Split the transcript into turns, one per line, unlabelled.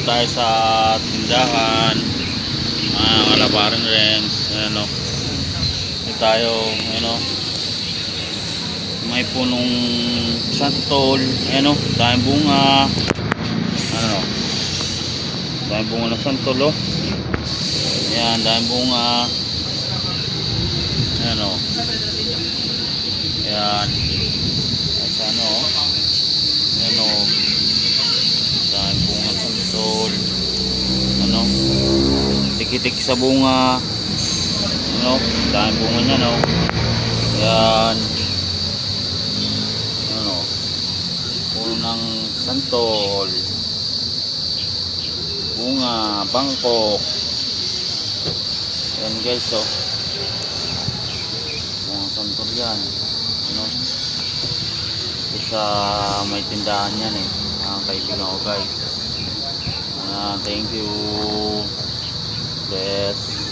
tayo sa tindahan, kalabaran rings. Ayan o, hindi tayo, ayan o, may punong santol. Ayan o, tayong bunga, ano, tayong bunga ng santol o. Ayan, tayong bunga. Ayan o, ayan, at ano, ayan o, tayong bunga ng santol, ano, tikitik sa bunga, ano, tayong bunga niya, no. Ayan, ano, puno ng santol, bunga, bangkok. Ayan guys, oh, bunga santol yan, ano, isa may tindahan yan eh, mga kaibigan ko guys. Thank you, bless.